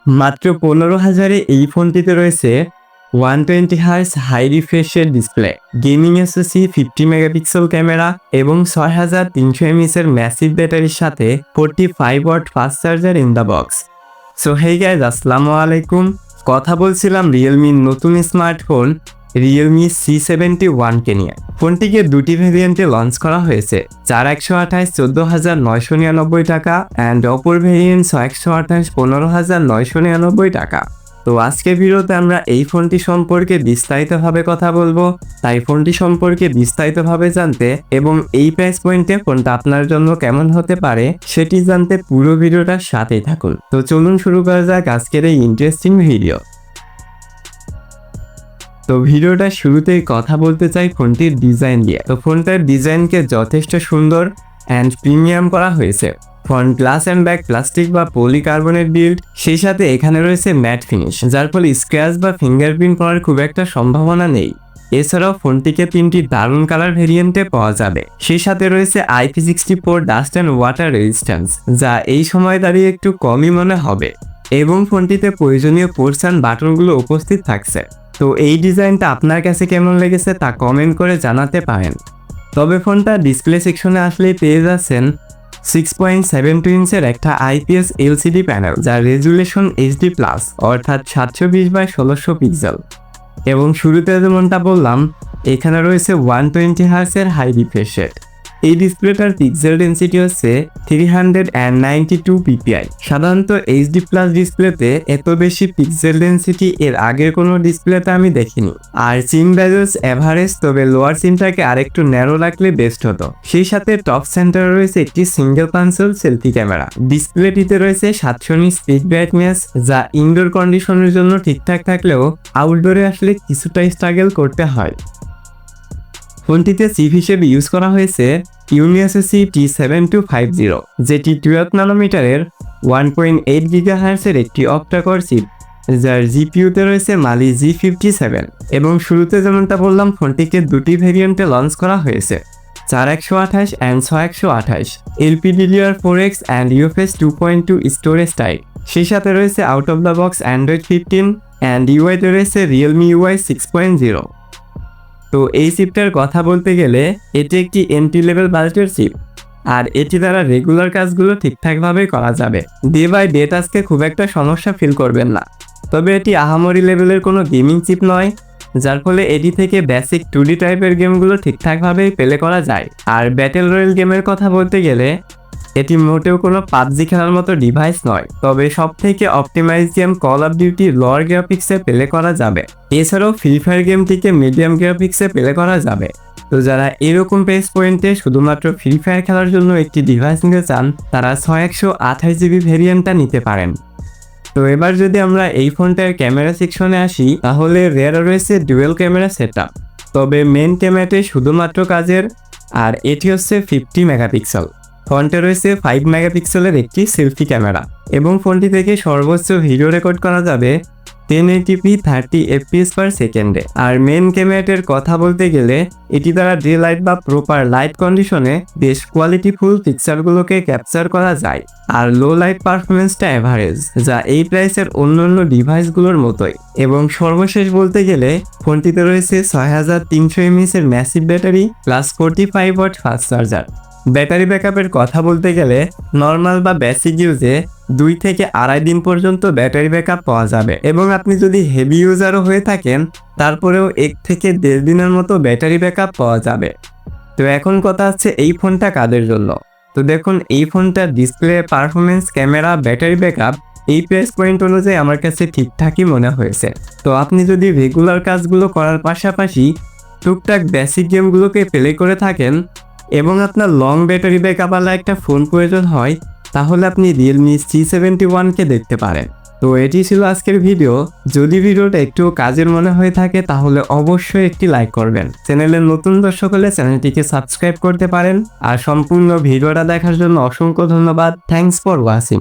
মাত্র 15,000-এ এই ফোনটিতে রয়েছে 120 Hz হাই রিফ্রেশের display, gaming SoC, 50 megapixel camera এবং 6300 mAh-এর ম্যাসিভ ব্যাটারির সাথে 45 watt fast charger in the box. So hey guys, আসসালামু আলাইকুম। কথা বলছিলাম রিয়েলমির নতুন স্মার্টফোন Realme C71কে নিয়ে। ফোনটিকে দুটি ভেরিয়েন্টে লঞ্চ করা হয়েছে, 4128 14,999 টাকা অ্যান্ড অপর ভেরিয়েন্ট 6128 15,999 টাকা। তো আজকের ভিডিওতে আমরা এই ফোনটি সম্পর্কে বিস্তারিতভাবে কথা বলবো। তাই ফোনটি সম্পর্কে বিস্তারিতভাবে জানতে এবং এই প্রাইস পয়েন্টে ফোনটা আপনার জন্য কেমন হতে পারে সেটি জানতে পুরো ভিডিওটার সাথেই থাকুন। তো চলুন শুরু করা যাক আজকের এই ইন্টারেস্টিং ভিডিও। তো ভিডিওটা শুরুতেই কথা বলতে চাই ফোনটির ডিজাইন দিয়ে। তো ফোনটার ডিজাইনকে যথেষ্ট সুন্দর অ্যান্ড প্রিমিয়াম করা হয়েছে। Front glass and back plastic বা পলিকার্বনেট বিল্ড, সেই সাথে এখানে রয়েছে ম্যাট ফিনিশ, যার ফলে স্ক্র্যাচ বা ফিঙ্গারপ্রিন্ট করার খুব একটা সম্ভাবনা নেই। এছাড়াও ফোনটিকে 3টি দারুণ কালার ভেরিয়েন্টে পাওয়া যাবে। সেই সাথে রয়েছে IP64 dust and water resistance, যা এই সময় দাঁড়িয়ে একটু কমই মনে হবে, এবং ফোনটিতে প্রয়োজনীয় পোর্টস অ্যান্ড বাটনগুলো উপস্থিত থাকছে। তো এই ডিজাইনটা আপনার কাছে কেমন লেগেছে তা কমেন্ট করে জানাতে পারেন। তবে ফোনটা ডিসপ্লে সেকশনে আসলেই পেয়ে যাচ্ছেন 6.72 ইঞ্চের একটা IPS LCD প্যানেল, যার রেজুলেশন HD+, অর্থাৎ 720x1600 পিক্সেল। এবং শুরুতে যেমনটা বললাম, এখানে রয়েছে 120 Hz হাই রিফ্রেশ রেট। এই ডিসপ্লেটার পিক্সেল ডেন্সিটি হচ্ছে 392 ppi। সাধারণত HD+ ডিসপ্লেতে এত বেশি পিক্সেল ডেন্সিটি এর আগের কোনো ডিসপ্লেতে আমি দেখিনি। আর সিম ব্যালেন্স এভারেজ, তবে লোয়ার সিমটাকে আরেকটু ন্যারো রাখলে বেস্ট হতো। সেই সাথে টপ সেন্টারে রয়েছে একটি সিঙ্গেল পাঞ্চল সেলফি ক্যামেরা। ডিসপ্লেটিতে রয়েছে 720 পিক ব্রাইটনেস, যা ইনডোর কন্ডিশনের জন্য ঠিকঠাক থাকলেও আউটডোরে আসলে কিছুটা স্ট্রাগল করতে হয়। ফোনটিতে চিপ হিসেবে ইউজ করা হয়েছে UniSoC T7250, যেটি 12 ন্যানোমিটারের 1.8 GHz-এর একটি অক্টা-কোর চিপ, যার জিপিইউতে রয়েছে মালি G57। এবং শুরুতে যেমনটা বললাম, ফোনটিকে দুটি ভেরিয়েন্টে লঞ্চ করা হয়েছে, 4128 and 6128, LPDDR4X and UFS 2.2 storage type. সেই সাথে রয়েছে out of the box Android 15 and ইউআইতে রয়েছে Realme UI 6.0। তো এই চিপটার কথা বলতে গেলে এটি একটি এন্ট্রি লেভেল বাজেটের চিপ, আর এটি দ্বারা রেগুলার কাজগুলো ঠিকঠাকভাবে করা যাবে। ডে বাই ডে টাস্কে খুব একটা সমস্যা ফিল করবেন না। তবে এটি আহামরি লেভেলের কোনো গেমিং চিপ নয়, যার ফলে এটি থেকে বেসিক 2D টাইপের গেমগুলো ঠিকঠাকভাবেই প্লে করা যায়। আর ব্যাটেল রয়্যাল গেমের কথা বলতে গেলে এটি মোটেও কোনো PUBG খেলার মতো ডিভাইস নয়, তবে সব থেকে optimise game call of duty lower গ্রাফিক্সে প্লে করা যাবে। এছাড়াও ফ্রি ফায়ার গেমটিকে মিডিয়াম গ্রাফিক্সে প্লে করা যাবে। তো যারা এরকম প্রাইস পয়েন্টে শুধুমাত্র ফ্রি ফায়ার খেলার জন্য একটি ডিভাইস নিতে চান, তারা 6128 GB ভেরিয়েন্টটা নিতে পারেন। তো এবার যদি আমরা এই ফোনটার ক্যামেরা সেকশনে আসি, তাহলে রেয়ার রয়েছে ডুয়েল ক্যামেরা সেটআপ, তবে মেন ক্যামেরাটি শুধুমাত্র কাজের, আর এটি হচ্ছে 50 মেগাপিক্সেল। ফ্রন্টে রয়েছে 5 মেগাপিক্সেলের একটি সেলফি ক্যামেরা, এবং ফোনটি থেকে সর্বোচ্চ ভিডিও রেকর্ড করা যাবে 1080p 30 fps পার সেকেন্ডে। আর মেন ক্যামেরাটির কথা বলতে গেলে এটি দ্বারা ডে লাইট বা প্রপার লাইট কন্ডিশনে বেশ কোয়ালিটিফুল পিকচারগুলোকে ক্যাপচার করা যায়। আর লো লাইট পারফরমেন্সটা এভারেজ, যা এই প্রাইসের অন্যান্য ডিভাইসগুলোর মতোই। এবং সর্বশেষ বলতে গেলে ফোনটিতে রয়েছে 6300 mAh-এর massive battery plus 45 watt fast charger. Battery ব্যাকআপের কথা বলতে গেলে নর্মাল বা বেসিক ইউজে 2 থেকে 2.5 দিন পর্যন্ত ব্যাটারি ব্যাকআপ পাওয়া যাবে, এবং আপনি যদি হেভি ইউজারও হয়ে থাকেন তারপরেও 1 থেকে 1.5 দিনের মতো ব্যাটারি ব্যাকআপ পাওয়া যাবে। তো এখন কথা হচ্ছে এই ফোনটা কাদের জন্য। তো দেখুন, এই ফোনটার display, performance, camera, battery backup এই প্রাইস পয়েন্ট অনুযায়ী আমার কাছে ঠিকঠাকই মনে হয়েছে। তো আপনি যদি রেগুলার কাজগুলো করার পাশাপাশি টুকটাক বেসিক গেমগুলোকে প্লে করে থাকেন এবং আপনার লং ব্যাটারি ব্যাকআপওয়ালা একটা ফোন প্রয়োজন হয়, তাহলে আপনি Realme C71কে দেখতে পারেন। তো এটি ছিল আজকের ভিডিও। যদি ভিডিওটা একটু কাজের মনে হয়ে থাকে তাহলে অবশ্যই একটি লাইক করবেন। চ্যানেলের নতুন দর্শক হলে চ্যানেলটিকে সাবস্ক্রাইব করতে পারেন। আর সম্পূর্ণ ভিডিওটা দেখার জন্য অসংখ্য ধন্যবাদ। Thanks for watching.